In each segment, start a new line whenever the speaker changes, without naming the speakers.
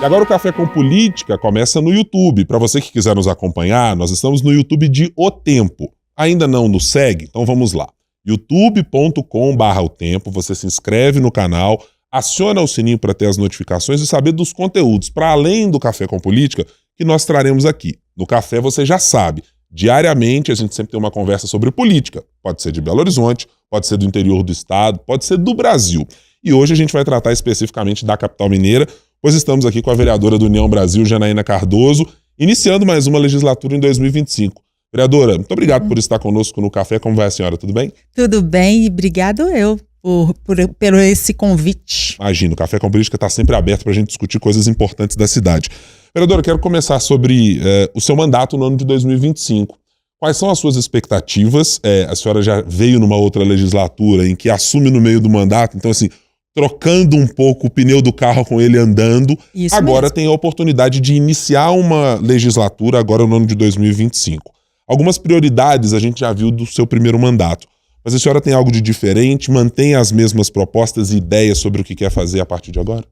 E agora o Café com Política começa no YouTube. Para você que quiser nos acompanhar, nós estamos no YouTube de O Tempo. Ainda não nos segue? Então vamos lá. youtube.com/O Tempo, você se inscreve no canal, aciona o sininho para ter as notificações e saber dos conteúdos, para além do Café com Política, que nós traremos aqui. No Café você já sabe, diariamente a gente sempre tem uma conversa sobre política. Pode ser de Belo Horizonte, pode ser do interior do estado, pode ser do Brasil. E hoje a gente vai tratar especificamente da capital mineira, pois estamos aqui com a vereadora do União Brasil, Janaína Cardoso, iniciando mais uma legislatura em 2025. Vereadora, muito obrigado por estar conosco no Café. Como vai a senhora? Tudo bem?
Tudo bem, e obrigado eu por esse convite.
Imagina, o Café com Política está sempre aberto para a gente discutir coisas importantes da cidade. Vereadora, quero começar sobre o seu mandato no ano de 2025. Quais são as suas expectativas? A senhora já veio numa outra legislatura em que assume no meio do mandato, então assim, trocando um pouco o pneu do carro com ele andando.
Isso
agora
mesmo.
tem a oportunidade de iniciar uma legislatura agora no ano de 2025. Algumas prioridades a gente já viu do seu primeiro mandato. Mas a senhora tem algo de diferente? Mantém as mesmas propostas e ideias sobre o que quer fazer a partir de agora?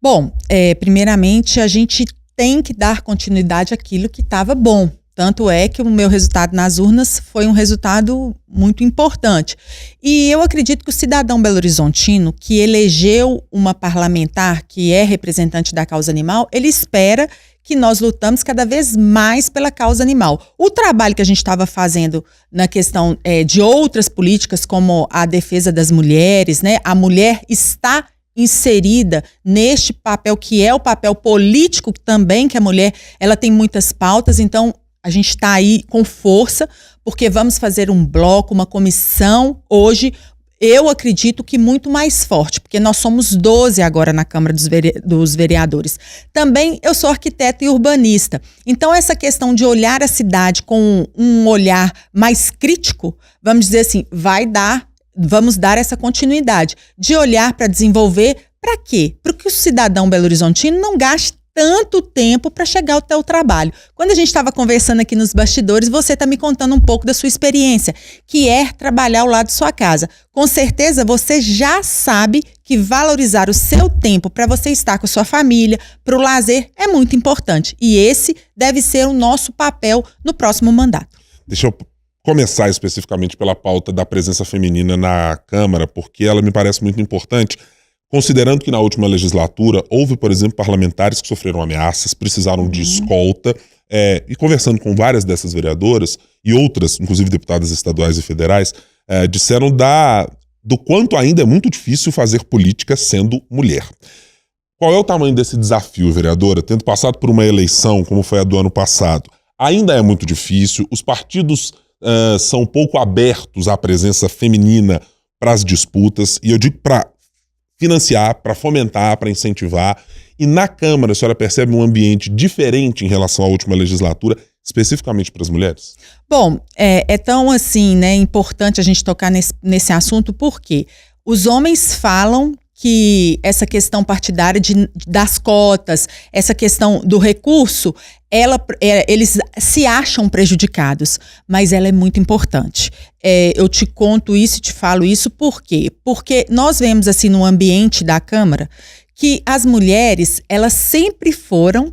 Bom, primeiramente a gente tem que dar continuidade àquilo que estava bom. Tanto é que o meu resultado nas urnas foi um resultado muito importante. E eu acredito que o cidadão belo-horizontino que elegeu uma parlamentar que é representante da causa animal, ele espera que nós lutamos cada vez mais pela causa animal. O trabalho que a gente estava fazendo na questão de outras políticas, como a defesa das mulheres, né? A mulher está inserida neste papel que é o papel político também, que a mulher ela tem muitas pautas, então a gente está aí com força, porque vamos fazer um bloco, uma comissão hoje, eu acredito que muito mais forte, porque nós somos 12 agora na Câmara dos Vereadores. Também eu sou arquiteta e urbanista, então essa questão de olhar a cidade com um olhar mais crítico, vamos dizer assim, vamos dar essa continuidade, de olhar para desenvolver, para quê? Para que o cidadão belo-horizontino não gaste tanto tempo para chegar até o trabalho. Quando a gente estava conversando aqui nos bastidores, você está me contando um pouco da sua experiência, que é trabalhar ao lado de sua casa. Com certeza você já sabe que valorizar o seu tempo para você estar com a sua família, para o lazer, é muito importante. E esse deve ser o nosso papel no próximo mandato.
Deixa eu começar especificamente pela pauta da presença feminina na Câmara, porque ela me parece muito importante. Considerando que na última legislatura houve, por exemplo, parlamentares que sofreram ameaças, precisaram de escolta, e conversando com várias dessas vereadoras e outras, inclusive deputadas estaduais e federais, disseram do quanto ainda é muito difícil fazer política sendo mulher. Qual é o tamanho desse desafio, vereadora, tendo passado por uma eleição como foi a do ano passado? Ainda é muito difícil, os partidos são pouco abertos à presença feminina para as disputas, e eu digo para financiar, para fomentar, para incentivar. E na Câmara, a senhora percebe um ambiente diferente em relação à última legislatura, especificamente para as mulheres?
Bom, é tão assim, né, importante a gente tocar nesse assunto, porque os homens falam que essa questão partidária das cotas, essa questão do recurso, eles se acham prejudicados, mas ela é muito importante. Eu te conto isso e te falo isso por quê? Porque nós vemos assim no ambiente da Câmara que as mulheres, elas sempre foram,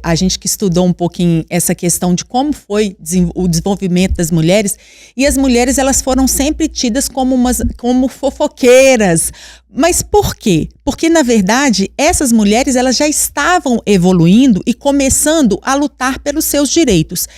a gente que estudou um pouquinho essa questão de como foi o desenvolvimento das mulheres, e as mulheres elas foram sempre tidas como fofoqueiras. Mas por quê? Porque, na verdade, essas mulheres elas já estavam evoluindo e começando a lutar pelos seus direitos.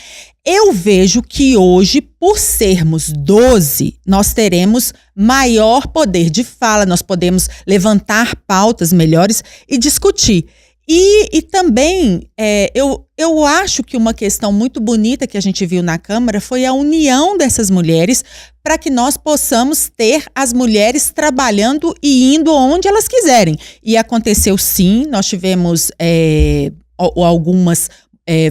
Eu vejo que hoje, por sermos 12, nós teremos maior poder de fala, nós podemos levantar pautas melhores e discutir. E também, eu acho que uma questão muito bonita que a gente viu na Câmara foi a união dessas mulheres para que nós possamos ter as mulheres trabalhando e indo onde elas quiserem. E aconteceu sim, nós tivemos algumas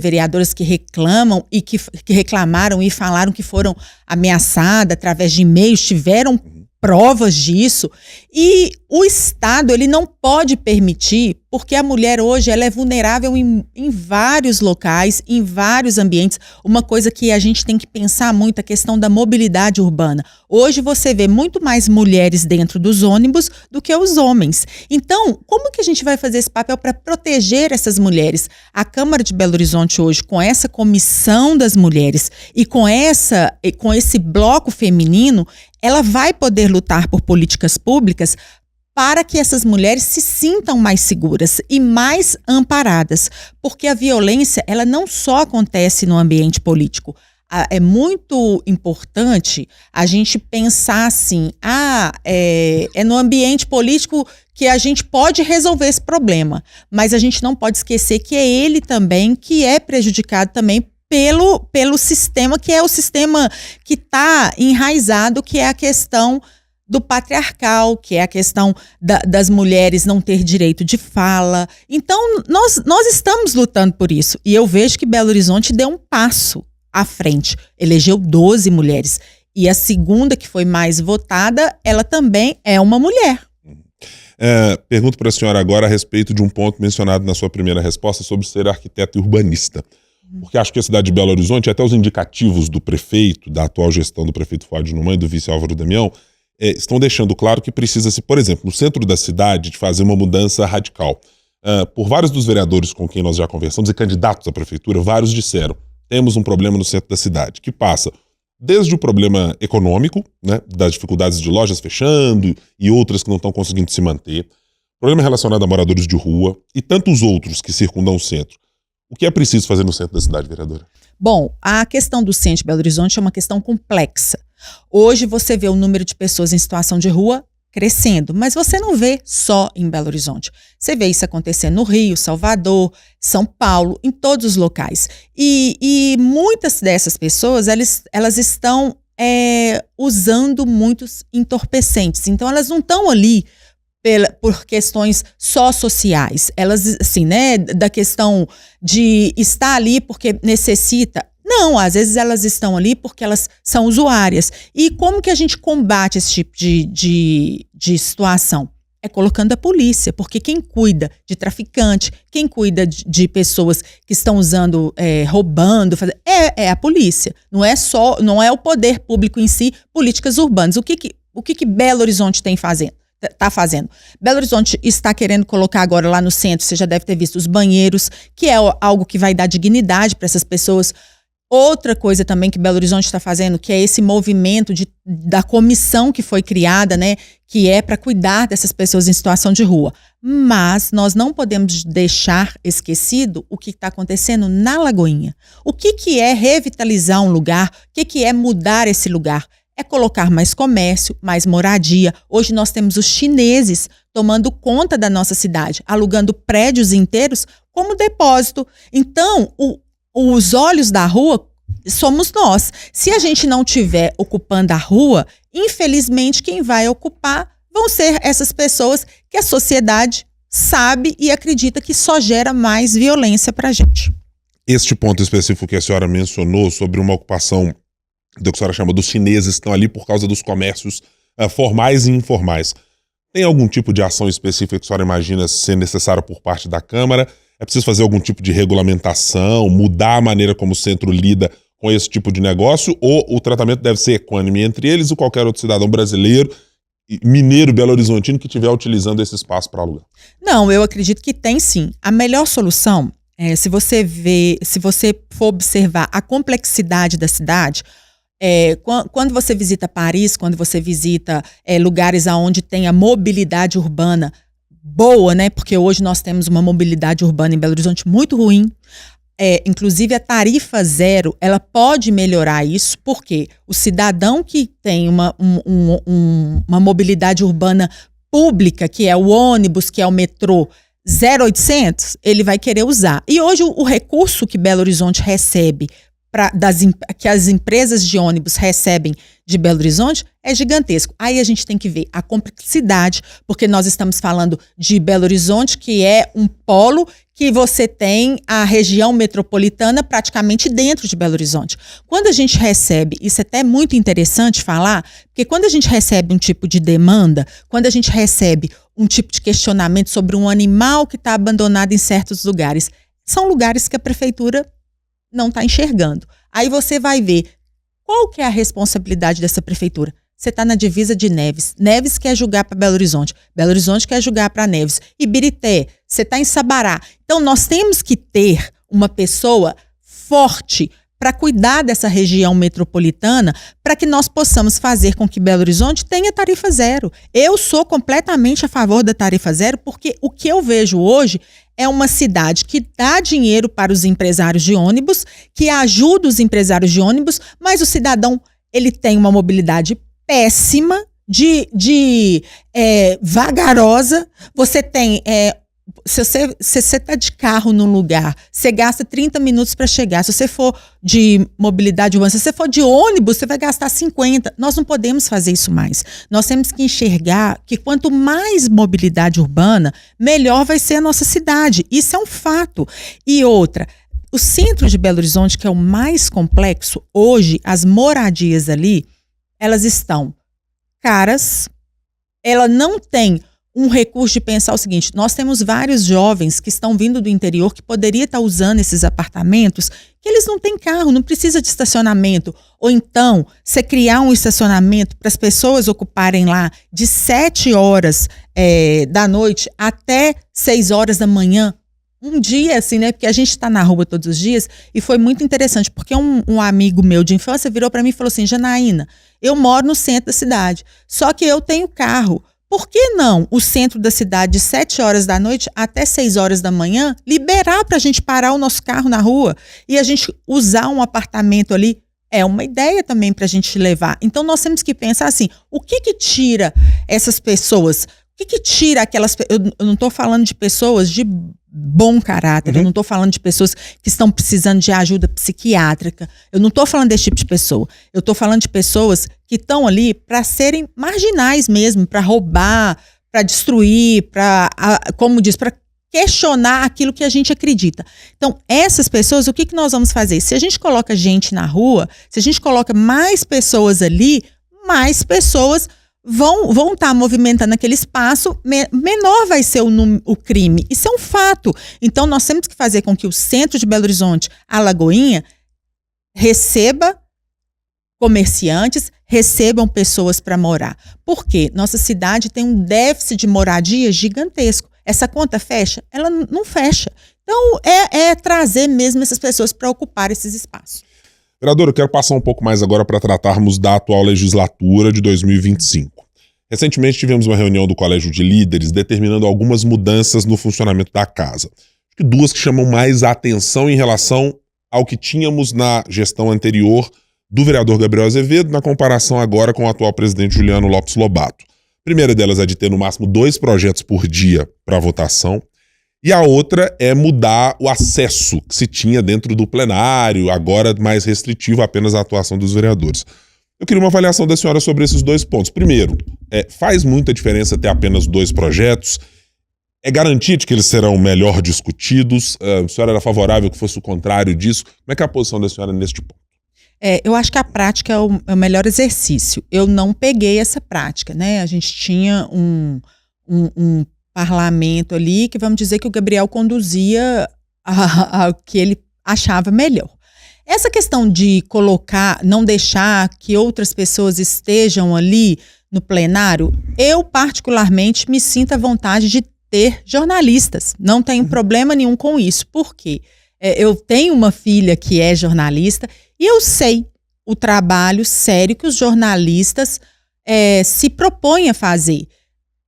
vereadoras que reclamam e que reclamaram e falaram que foram ameaçadas através de e-mails, tiveram provas disso. E o Estado, ele não pode permitir, porque a mulher hoje ela é vulnerável em vários locais, em vários ambientes. Uma coisa que a gente tem que pensar muito é a questão da mobilidade urbana. Hoje você vê muito mais mulheres dentro dos ônibus do que os homens. Então, como que a gente vai fazer esse papel para proteger essas mulheres? A Câmara de Belo Horizonte hoje, com essa comissão das mulheres e com esse bloco feminino, ela vai poder lutar por políticas públicas para que essas mulheres se sintam mais seguras e mais amparadas. Porque a violência, ela não só acontece no ambiente político. É muito importante a gente pensar assim, é no ambiente político que a gente pode resolver esse problema. Mas a gente não pode esquecer que é ele também que é prejudicado também pelo sistema, que é o sistema que está enraizado, que é a questão do patriarcal, que é a questão das mulheres não ter direito de fala. Então, nós estamos lutando por isso. E eu vejo que Belo Horizonte deu um passo à frente. Elegeu 12 mulheres. E a segunda, que foi mais votada, ela também é uma mulher.
Pergunto para a senhora agora a respeito de um ponto mencionado na sua primeira resposta sobre ser arquiteto e urbanista. Porque acho que a cidade de Belo Horizonte, até os indicativos do prefeito, da atual gestão do prefeito Fuad Numan e do vice Álvaro Damião, estão deixando claro que precisa-se, por exemplo, no centro da cidade, de fazer uma mudança radical. Por vários dos vereadores com quem nós já conversamos e candidatos à prefeitura, vários disseram, temos um problema no centro da cidade, que passa desde o problema econômico, né, das dificuldades de lojas fechando e outras que não estão conseguindo se manter, problema relacionado a moradores de rua e tantos outros que circundam o centro. O que é preciso fazer no centro da cidade, vereadora?
Bom, a questão do centro de Belo Horizonte é uma questão complexa. Hoje você vê o número de pessoas em situação de rua crescendo, mas você não vê só em Belo Horizonte. Você vê isso acontecendo no Rio, Salvador, São Paulo, em todos os locais. E muitas dessas pessoas, elas estão usando muitos entorpecentes. Então, elas não estão ali por questões só sociais. Elas, assim, né, da questão de estar ali porque necessita. Não, às vezes elas estão ali porque elas são usuárias. E como que a gente combate esse tipo de situação? É colocando a polícia, porque quem cuida de traficante, quem cuida de pessoas que estão usando, roubando, é a polícia. Não é o poder público em si, políticas urbanas. O que Belo Horizonte está fazendo? Belo Horizonte está querendo colocar agora lá no centro, você já deve ter visto, os banheiros, que é algo que vai dar dignidade para essas pessoas. Outra coisa também que Belo Horizonte está fazendo, que é esse movimento da comissão que foi criada, né, que é para cuidar dessas pessoas em situação de rua. Mas nós não podemos deixar esquecido o que está acontecendo na Lagoinha. O que é revitalizar um lugar? O que é mudar esse lugar? É colocar mais comércio, mais moradia. Hoje nós temos os chineses tomando conta da nossa cidade, alugando prédios inteiros como depósito. Então, os olhos da rua somos nós. Se a gente não estiver ocupando a rua, infelizmente quem vai ocupar vão ser essas pessoas que a sociedade sabe e acredita que só gera mais violência para a gente.
Este ponto específico que a senhora mencionou sobre uma ocupação do que a senhora chama dos chineses que estão ali por causa dos comércios formais e informais. Tem algum tipo de ação específica que a senhora imagina ser necessária por parte da Câmara? É preciso fazer algum tipo de regulamentação, mudar a maneira como o centro lida com esse tipo de negócio, ou o tratamento deve ser equânime entre eles e qualquer outro cidadão brasileiro, mineiro, belo-horizontino, que estiver utilizando esse espaço para alugar?
Não, eu acredito que tem sim. A melhor solução, se você for observar a complexidade da cidade, quando você visita Paris, quando você visita lugares onde tem a mobilidade urbana boa, né? Porque hoje nós temos uma mobilidade urbana em Belo Horizonte muito ruim. Inclusive a tarifa zero, ela pode melhorar isso, porque o cidadão que tem uma mobilidade urbana pública, que é o ônibus, que é o metrô, 0800, ele vai querer usar. E hoje o recurso que Belo Horizonte recebe que as empresas de ônibus recebem de Belo Horizonte é gigantesco. Aí a gente tem que ver a complexidade, porque nós estamos falando de Belo Horizonte, que é um polo que você tem a região metropolitana praticamente dentro de Belo Horizonte. Quando a gente recebe, isso é até muito interessante falar, porque quando a gente recebe um tipo de demanda, quando a gente recebe um tipo de questionamento sobre um animal que está abandonado em certos lugares, são lugares que a prefeitura não está enxergando. Aí você vai ver qual que é a responsabilidade dessa prefeitura. Você está na divisa de Neves. Neves quer julgar para Belo Horizonte. Belo Horizonte quer julgar para Neves. Ibirité, você está em Sabará. Então, nós temos que ter uma pessoa forte para cuidar dessa região metropolitana, para que nós possamos fazer com que Belo Horizonte tenha tarifa zero. Eu sou completamente a favor da tarifa zero, porque o que eu vejo hoje é uma cidade que dá dinheiro para os empresários de ônibus, que ajuda os empresários de ônibus, mas o cidadão ele tem uma mobilidade péssima, vagarosa. Você tem... se você está de carro num lugar, você gasta 30 minutos para chegar. Se você for de mobilidade urbana, se você for de ônibus, você vai gastar 50. Nós não podemos fazer isso mais. Nós temos que enxergar que quanto mais mobilidade urbana, melhor vai ser a nossa cidade. Isso é um fato. E outra, o centro de Belo Horizonte, que é o mais complexo, hoje, as moradias ali, elas estão caras, ela não tem um recurso de pensar o seguinte: nós temos vários jovens que estão vindo do interior que poderia estar usando esses apartamentos, que eles não têm carro, não precisa de estacionamento. Ou então, você criar um estacionamento para as pessoas ocuparem lá de 7 horas da noite até 6 horas da manhã. Um dia, assim, né? Porque a gente está na rua todos os dias, e foi muito interessante, porque um amigo meu de infância virou para mim e falou assim: Janaína, eu moro no centro da cidade, só que eu tenho carro. Por que não o centro da cidade, de 7 horas da noite até 6 horas da manhã, liberar para a gente parar o nosso carro na rua e a gente usar um apartamento ali? É uma ideia também para a gente levar. Então, nós temos que pensar assim: o que tira essas pessoas? O que tira aquelas... Eu não estou falando de pessoas de bom caráter, eu não estou falando de pessoas que estão precisando de ajuda psiquiátrica, eu não estou falando desse tipo de pessoa. Eu estou falando de pessoas que estão ali para serem marginais mesmo, para roubar, para destruir, como diz, para questionar aquilo que a gente acredita. Então, essas pessoas, o que nós vamos fazer? Se a gente coloca gente na rua, se a gente coloca mais pessoas ali, mais pessoas vão estar movimentando aquele espaço, menor vai ser o crime. Isso é um fato. Então, nós temos que fazer com que o centro de Belo Horizonte, a Lagoinha, receba comerciantes, recebam pessoas para morar. Por quê? Nossa cidade tem um déficit de moradia gigantesco. Essa conta fecha? Ela não fecha. Então, é trazer mesmo essas pessoas para ocupar esses espaços.
Vereador, eu quero passar um pouco mais agora para tratarmos da atual legislatura de 2025. Recentemente tivemos uma reunião do Colégio de Líderes determinando algumas mudanças no funcionamento da casa. Acho que 2 que chamam mais a atenção em relação ao que tínhamos na gestão anterior do vereador Gabriel Azevedo, na comparação agora com o atual presidente Juliano Lopes Lobato. A primeira delas é de ter no máximo 2 projetos por dia para votação. E a outra é mudar o acesso que se tinha dentro do plenário, agora mais restritivo apenas à atuação dos vereadores. Eu queria uma avaliação da senhora sobre esses 2 pontos. Primeiro, faz muita diferença ter apenas 2 projetos? É garantia de que eles serão melhor discutidos? A senhora era favorável que fosse o contrário disso? Como é que é a posição da senhora neste ponto?
Eu acho que a prática é o melhor exercício. Eu não peguei essa prática, né? A gente tinha um parlamento ali, que vamos dizer que o Gabriel conduzia ao que ele achava melhor. Essa questão de não deixar que outras pessoas estejam ali no plenário, eu particularmente me sinto à vontade de ter jornalistas. Não tenho problema nenhum com isso. Por quê? Eu tenho uma filha que é jornalista e eu sei o trabalho sério que os jornalistas se propõem a fazer.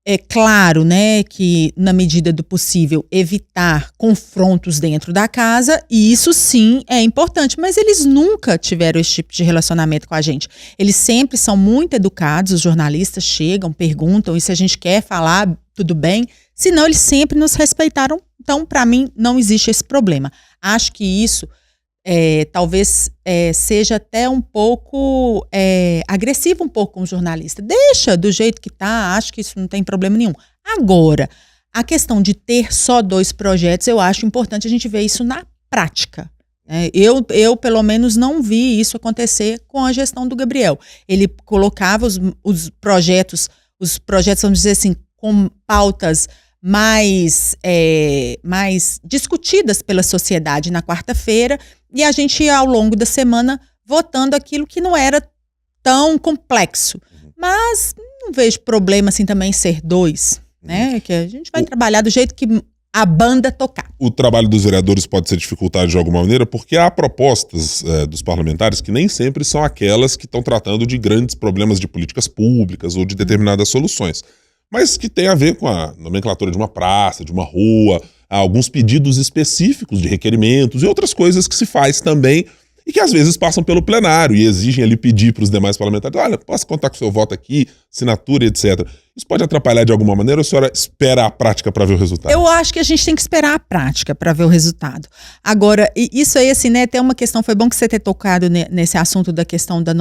É claro, né, que na medida do possível evitar confrontos dentro da casa, e isso sim é importante, mas eles nunca tiveram esse tipo de relacionamento com a gente. Eles sempre são muito educados, os jornalistas chegam, perguntam, e se a gente quer falar, tudo bem, senão eles sempre nos respeitaram. Então, para mim, não existe esse problema. Acho que isso talvez seja até um pouco agressivo um pouco com o jornalista. Deixa do jeito que tá, acho que isso não tem problema nenhum. Agora, a questão de ter só 2 projetos, eu acho importante a gente ver isso na prática. Eu, pelo menos, não vi isso acontecer com a gestão do Gabriel. Ele colocava os projetos, vamos dizer assim, com pautas mais discutidas pela sociedade na quarta-feira, e a gente ia, ao longo da semana, votando aquilo que não era tão complexo. Mas não vejo problema assim também em ser 2, né? Que a gente vai trabalhar do jeito que a banda tocar.
O trabalho dos vereadores pode ser dificultado de alguma maneira porque há propostas dos parlamentares que nem sempre são aquelas que estão tratando de grandes problemas de políticas públicas ou de determinadas soluções, mas que tem a ver com a nomenclatura de uma praça, de uma rua, alguns pedidos específicos de requerimentos e outras coisas que se faz também e que às vezes passam pelo plenário e exigem ali pedir para os demais parlamentares, olha, posso contar com o seu voto aqui, assinatura, etc. Isso pode atrapalhar de alguma maneira ou a senhora espera a prática para ver o resultado?
Eu acho que a gente tem que esperar a prática para ver o resultado. Agora, isso aí, assim, né, tem uma questão, foi bom que você ter tocado nesse assunto da questão da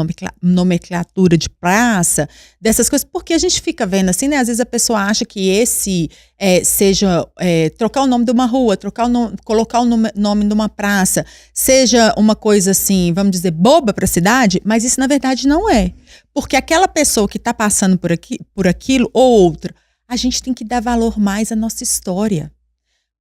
nomenclatura de praça, dessas coisas, porque a gente fica vendo assim, né, às vezes a pessoa acha que esse seja trocar o nome de uma rua, colocar o nome de uma praça, seja uma coisa assim, vamos dizer, boba para a cidade, mas isso na verdade não é. Porque aquela pessoa que está passando por aquilo ou outra, a gente tem que dar valor mais à nossa história.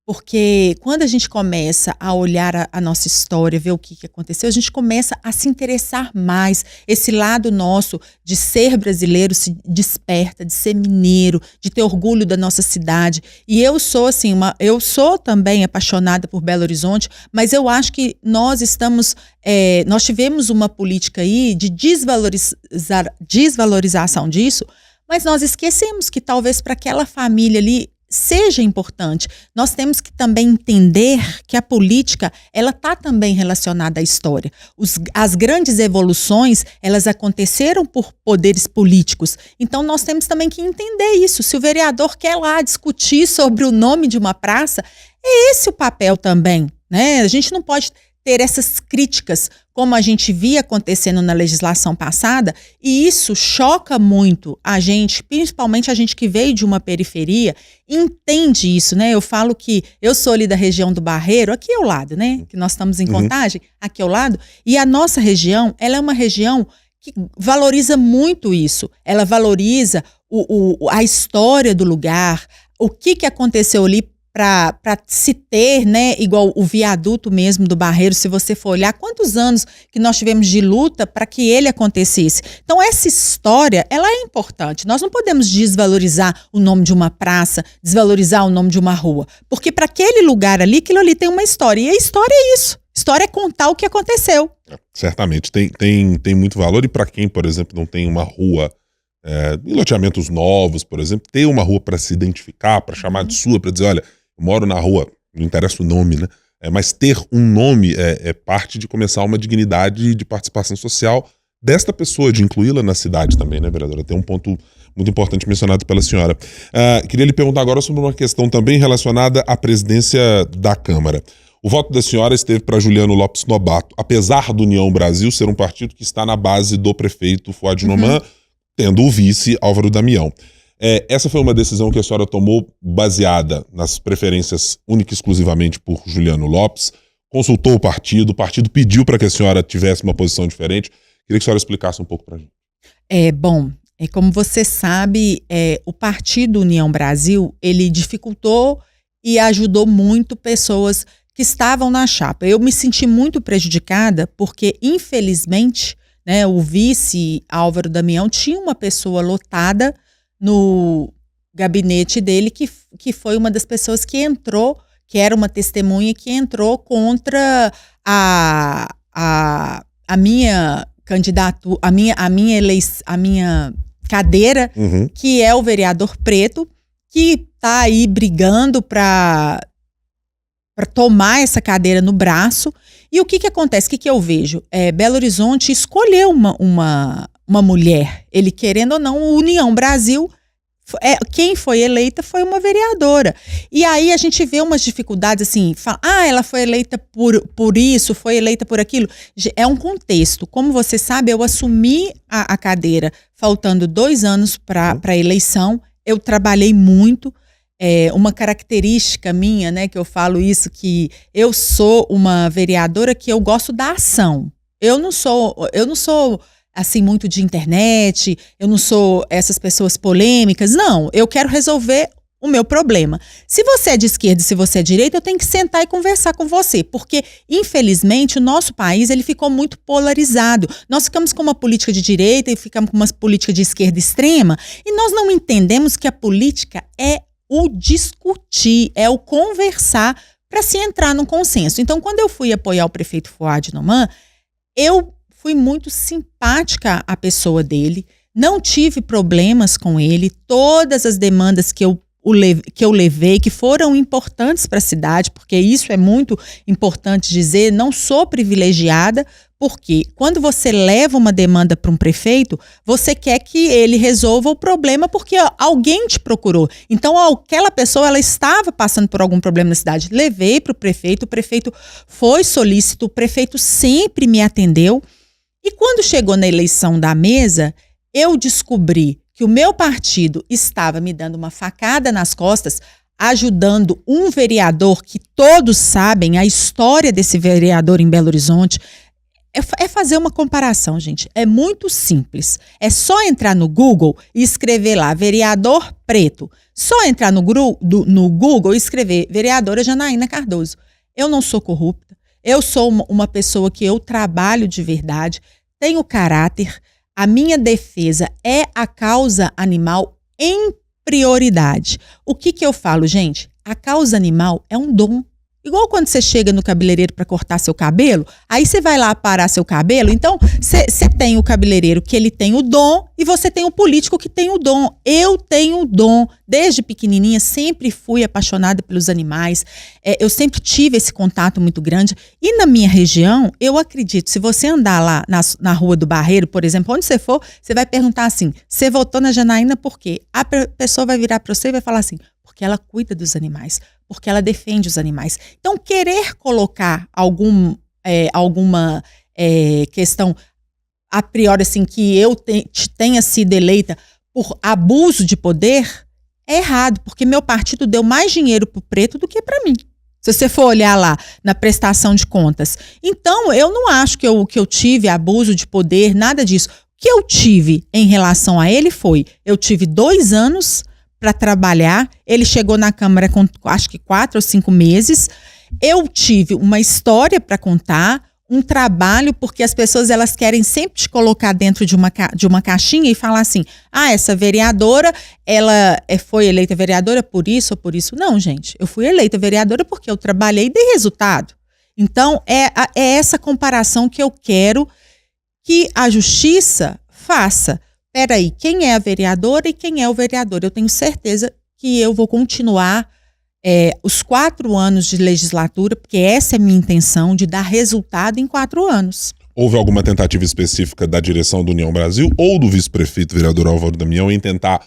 Porque quando a gente começa a olhar a nossa história, ver o que aconteceu, a gente começa a se interessar mais. Esse lado nosso de ser brasileiro se desperta, de ser mineiro, de ter orgulho da nossa cidade. E eu sou assim, eu sou também apaixonada por Belo Horizonte, mas eu acho que nós tivemos uma política aí de desvalorização disso, mas nós esquecemos que talvez para aquela família ali seja importante. Nós temos que também entender que a política, ela está também relacionada à história. As grandes evoluções, elas aconteceram por poderes políticos. Então, nós temos também que entender isso. Se o vereador quer lá discutir sobre o nome de uma praça, é esse o papel também, né? A gente não pode ter essas críticas, como a gente via acontecendo na legislação passada, e isso choca muito a gente, principalmente a gente que veio de uma periferia, entende isso, né? Eu falo que eu sou ali da região do Barreiro, aqui ao lado, né? Que nós estamos em Contagem, aqui ao lado, e a nossa região, ela é uma região que valoriza muito isso. Ela valoriza a história do lugar, o que aconteceu ali, para se ter, né, igual o viaduto mesmo do Barreiro, se você for olhar quantos anos que nós tivemos de luta para que ele acontecesse. Então essa história, ela é importante. Nós não podemos desvalorizar o nome de uma praça, desvalorizar o nome de uma rua, porque para aquele lugar ali, aquilo ali tem uma história, e a história é isso. História é contar o que aconteceu.
Certamente, tem muito valor, e para quem, por exemplo, não tem uma rua em loteamentos novos, por exemplo, ter uma rua para se identificar, para chamar de sua, para dizer, olha, eu moro na rua, não interessa o nome, né? Mas ter um nome é parte de começar uma dignidade de participação social desta pessoa, de incluí-la na cidade também, né, vereadora? Tem um ponto muito importante mencionado pela senhora. Queria lhe perguntar agora sobre uma questão também relacionada à presidência da Câmara. O voto da senhora esteve para Juliano Lopes Nobato, apesar do União Brasil ser um partido que está na base do prefeito Fuad Noman, tendo o vice Álvaro Damião. Essa foi uma decisão que a senhora tomou baseada nas preferências única e exclusivamente por Juliano Lopes, consultou o partido pediu para que a senhora tivesse uma posição diferente. Queria que a senhora explicasse um pouco para a gente.
Bom, como você sabe, o partido União Brasil, ele dificultou e ajudou muito pessoas que estavam na chapa. Eu me senti muito prejudicada porque, infelizmente, né, o vice Álvaro Damião tinha uma pessoa lotada no gabinete dele que foi uma das pessoas que entrou, que era uma testemunha que entrou contra a minha candidatura, a minha cadeira, que é o vereador Preto, que está aí brigando para tomar essa cadeira no braço. E o que acontece? O que eu vejo? Belo Horizonte escolheu uma mulher. Ele, querendo ou não, o União Brasil Quem foi eleita foi uma vereadora. E aí a gente vê umas dificuldades assim, ela foi eleita por isso, foi eleita por aquilo. É um contexto. Como você sabe, eu assumi a cadeira faltando 2 anos para a eleição. Eu trabalhei muito. Uma característica minha, né, que eu falo isso, que eu sou uma vereadora que eu gosto da ação. Eu não sou assim muito de internet, eu não sou essas pessoas polêmicas, não, eu quero resolver o meu problema. Se você é de esquerda e se você é de direita, eu tenho que sentar e conversar com você, porque infelizmente o nosso país ele ficou muito polarizado. Nós ficamos com uma política de direita e ficamos com uma política de esquerda extrema, e nós não entendemos que a política é o discutir, é o conversar para se entrar num consenso. Então, quando eu fui apoiar o prefeito Fouad Noman, eu fui muito simpática à pessoa dele, não tive problemas com ele, todas as demandas que eu levei, que foram importantes para a cidade, porque isso é muito importante dizer, não sou privilegiada, porque quando você leva uma demanda para um prefeito, você quer que ele resolva o problema porque alguém te procurou. Então, aquela pessoa ela estava passando por algum problema na cidade. Levei para o prefeito foi solícito, o prefeito sempre me atendeu. E quando chegou na eleição da mesa, eu descobri que o meu partido estava me dando uma facada nas costas, ajudando um vereador que todos sabem a história desse vereador em Belo Horizonte. É fazer uma comparação, gente. É muito simples. É só entrar no Google e escrever lá, vereador preto. Só entrar no Google e escrever, vereadora Janaína Cardoso. Eu não sou corrupta. Eu sou uma pessoa que eu trabalho de verdade, tenho caráter. A minha defesa é a causa animal em prioridade. O que eu falo, gente? A causa animal é um dom. Igual quando você chega no cabeleireiro para cortar seu cabelo, aí você vai lá parar seu cabelo, então você tem o cabeleireiro que ele tem o dom e você tem o político que tem o dom. Eu tenho o dom, desde pequenininha sempre fui apaixonada pelos animais, eu sempre tive esse contato muito grande e na minha região, eu acredito, se você andar lá na Rua do Barreiro, por exemplo, onde você for, você vai perguntar assim, você votou na Janaína por quê? A pessoa vai virar para você e vai falar assim, porque ela cuida dos animais, porque ela defende os animais. Então, querer colocar alguma questão a priori, assim, que eu tenha sido eleita por abuso de poder, é errado, porque meu partido deu mais dinheiro para o preto do que para mim. Se você for olhar lá na prestação de contas. Então, eu não acho que eu tive abuso de poder, nada disso. O que eu tive em relação a ele eu tive 2 anos para trabalhar, ele chegou na Câmara com acho que 4 ou 5 meses, eu tive uma história para contar, um trabalho, porque as pessoas elas querem sempre te colocar dentro de uma caixinha e falar assim, essa vereadora, ela foi eleita vereadora por isso ou por isso. Não, gente, eu fui eleita vereadora porque eu trabalhei e dei resultado. Então, é essa comparação que eu quero que a justiça faça. Peraí, quem é a vereadora e quem é o vereador? Eu tenho certeza que eu vou continuar os 4 anos de legislatura, porque essa é a minha intenção, de dar resultado em 4 anos.
Houve alguma tentativa específica da direção do União Brasil ou do vice-prefeito vereador Álvaro Damião em tentar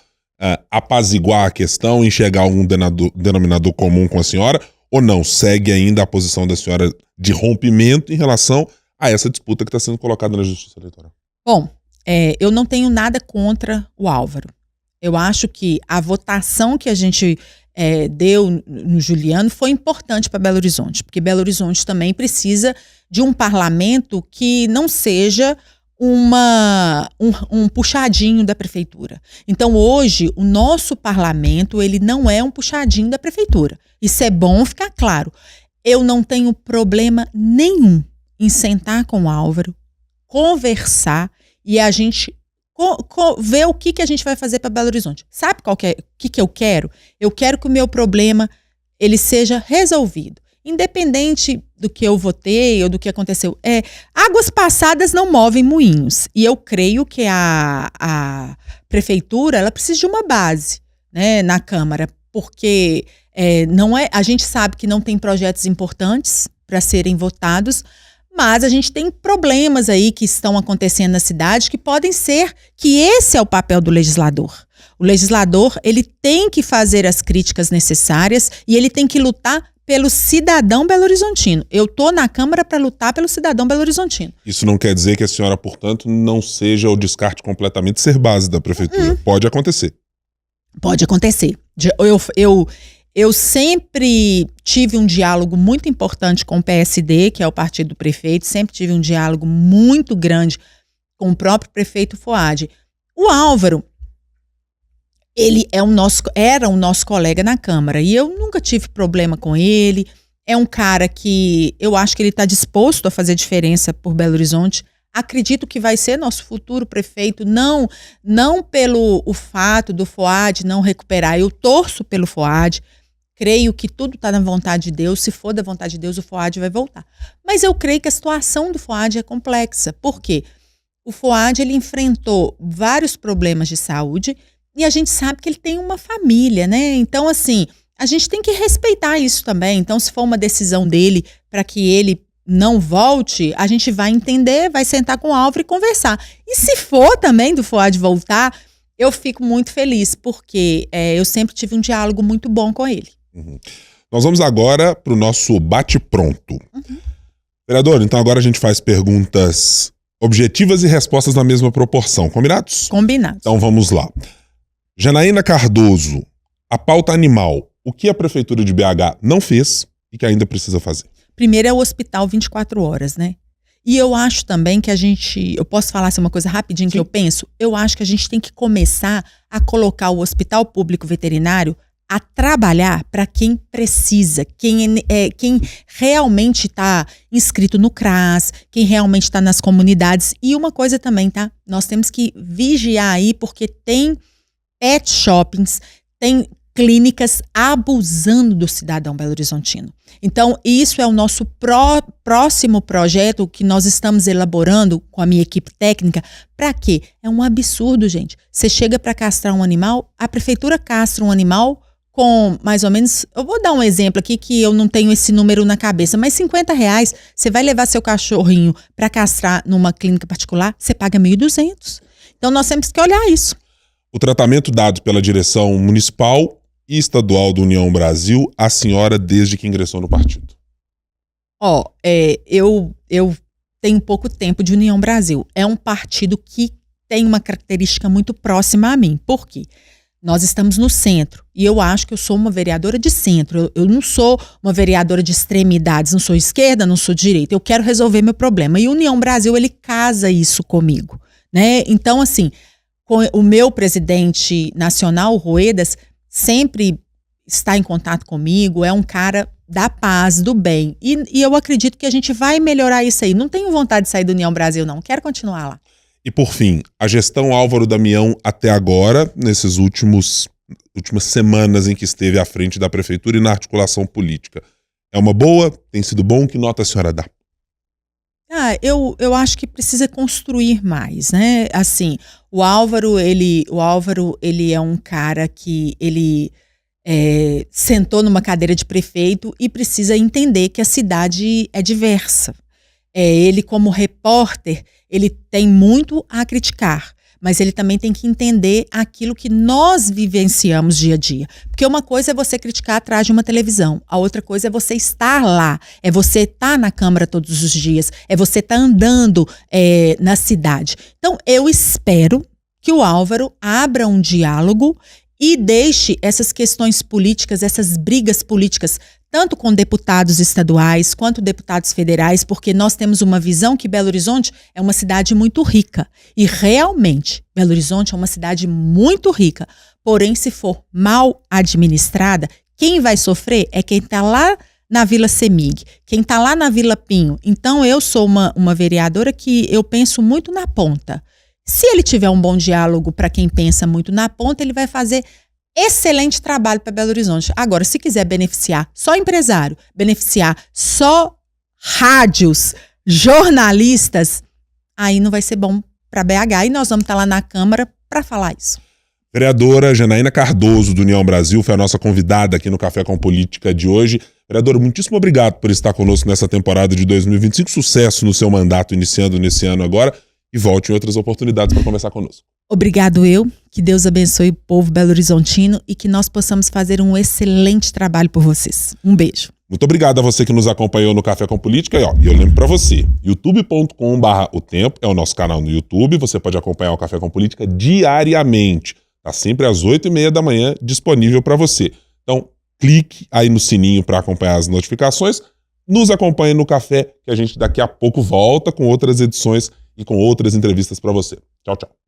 apaziguar a questão, enxergar algum denominador comum com a senhora? Ou não? Segue ainda a posição da senhora de rompimento em relação a essa disputa que está sendo colocada na Justiça Eleitoral?
Bom, eu não tenho nada contra o Álvaro. Eu acho que a votação que a gente deu no Juliano foi importante para Belo Horizonte, porque Belo Horizonte também precisa de um parlamento que não seja um puxadinho da prefeitura. Então, hoje, o nosso parlamento ele não é um puxadinho da prefeitura. Isso é bom ficar claro. Eu não tenho problema nenhum em sentar com o Álvaro, conversar e a gente ver o que a gente vai fazer para Belo Horizonte. Sabe o que eu quero? Eu quero que o meu problema ele seja resolvido. Independente do que eu votei ou do que aconteceu. Águas passadas não movem moinhos. E eu creio que a prefeitura ela precisa de uma base, né, na Câmara. Porque a gente sabe que não tem projetos importantes para serem votados, mas a gente tem problemas aí que estão acontecendo na cidade que podem ser que esse é o papel do legislador. O legislador, ele tem que fazer as críticas necessárias e ele tem que lutar pelo cidadão belo-horizontino. Eu estou na Câmara para lutar pelo cidadão belo-horizontino.
Isso não quer dizer que a senhora, portanto, não seja o descarte completamente ser base da prefeitura. Pode acontecer.
Pode acontecer. Eu sempre tive um diálogo muito importante com o PSD, que é o partido do prefeito, sempre tive um diálogo muito grande com o próprio prefeito Fuad. O Álvaro, ele era o nosso colega na Câmara e eu nunca tive problema com ele. É um cara que eu acho que ele está disposto a fazer diferença por Belo Horizonte. Acredito que vai ser nosso futuro prefeito, não pelo o fato do Fuad não recuperar. Eu torço pelo Fuad, creio que tudo está na vontade de Deus. Se for da vontade de Deus, o Fuad vai voltar. Mas eu creio que a situação do Fuad é complexa. Por quê? O Fuad, ele enfrentou vários problemas de saúde e a gente sabe que ele tem uma família, né? Então, assim, a gente tem que respeitar isso também. Então, se for uma decisão dele para que ele não volte, a gente vai entender, vai sentar com o Álvaro e conversar. E se for também do Fuad voltar, eu fico muito feliz, porque eu sempre tive um diálogo muito bom com ele.
Uhum. Nós vamos agora para o nosso bate-pronto. Vereador, então agora a gente faz perguntas objetivas e respostas na mesma proporção. Combinados?
Combinados.
Então vamos lá. Janaína Cardoso, a pauta animal, o que a Prefeitura de BH não fez e que ainda precisa fazer?
Primeiro é o hospital 24 horas, né? E eu acho também que eu posso falar assim uma coisa rapidinho que eu penso? Eu acho que a gente tem que começar a colocar o hospital público veterinário a trabalhar para quem precisa, quem realmente está inscrito no CRAS, quem realmente está nas comunidades. E uma coisa também, tá? Nós temos que vigiar aí, porque tem pet shoppings, tem clínicas abusando do cidadão belo-horizontino. Então, isso é o nosso próximo projeto que nós estamos elaborando com a minha equipe técnica. Para quê? É um absurdo, gente. Você chega para castrar um animal, a prefeitura castra um animal com mais ou menos, eu vou dar um exemplo aqui que eu não tenho esse número na cabeça, mas R$50, você vai levar seu cachorrinho para castrar numa clínica particular, você paga R$1.200. Então, nós temos que olhar isso.
O tratamento dado pela direção municipal e estadual do União Brasil, a senhora desde que ingressou no partido?
Eu tenho pouco tempo de União Brasil. É um partido que tem uma característica muito próxima a mim. Por quê? Nós estamos no centro e eu acho que eu sou uma vereadora de centro. Eu não sou uma vereadora de extremidades, não sou esquerda, não sou direita. Eu quero resolver meu problema. E o União Brasil, ele casa isso comigo, né? Então, assim, com o meu presidente nacional, o Ruedas, sempre está em contato comigo, é um cara da paz, do bem. E eu acredito que a gente vai melhorar isso aí. Não tenho vontade de sair do União Brasil, não. Quero continuar lá.
E por fim, a gestão Álvaro Damião até agora, nessas últimas semanas em que esteve à frente da prefeitura e na articulação política, é uma boa? Tem sido bom? Que nota a senhora dá?
Eu acho que precisa construir mais, né? Assim, o Álvaro, ele é um cara que ele sentou numa cadeira de prefeito e precisa entender que a cidade é diversa. Ele, como repórter, ele tem muito a criticar, mas ele também tem que entender aquilo que nós vivenciamos dia a dia. Porque uma coisa é você criticar atrás de uma televisão, a outra coisa é você estar lá, é você estar na Câmara todos os dias, é você estar andando na cidade. Então, eu espero que o Álvaro abra um diálogo e deixe essas questões políticas, essas brigas políticas, tanto com deputados estaduais quanto deputados federais, porque nós temos uma visão que Belo Horizonte é uma cidade muito rica. E realmente, Belo Horizonte é uma cidade muito rica. Porém, se for mal administrada, quem vai sofrer é quem está lá na Vila Semig, quem está lá na Vila Pinho. Então, eu sou uma vereadora que eu penso muito na ponta. Se ele tiver um bom diálogo para quem pensa muito na ponta, ele vai fazer excelente trabalho para Belo Horizonte. Agora, se quiser beneficiar só empresário, beneficiar só rádios, jornalistas, aí não vai ser bom para BH e nós vamos estar lá na Câmara para falar isso.
Vereadora Janaína Cardoso, do União Brasil, foi a nossa convidada aqui no Café com Política de hoje. Vereadora, muitíssimo obrigado por estar conosco nessa temporada de 2025. Sucesso no seu mandato iniciando nesse ano agora e volte em outras oportunidades para conversar conosco.
Obrigado eu, que Deus abençoe o povo belo-horizontino e que nós possamos fazer um excelente trabalho por vocês. Um beijo.
Muito obrigado a você que nos acompanhou no Café com Política. E eu lembro para você, youtube.com/otempo é o nosso canal no YouTube. Você pode acompanhar o Café com Política diariamente. Tá sempre às 8h30 da manhã disponível para você. Então, clique aí no sininho para acompanhar as notificações. Nos acompanhe no café, que a gente daqui a pouco volta com outras edições e com outras entrevistas para você. Tchau, tchau.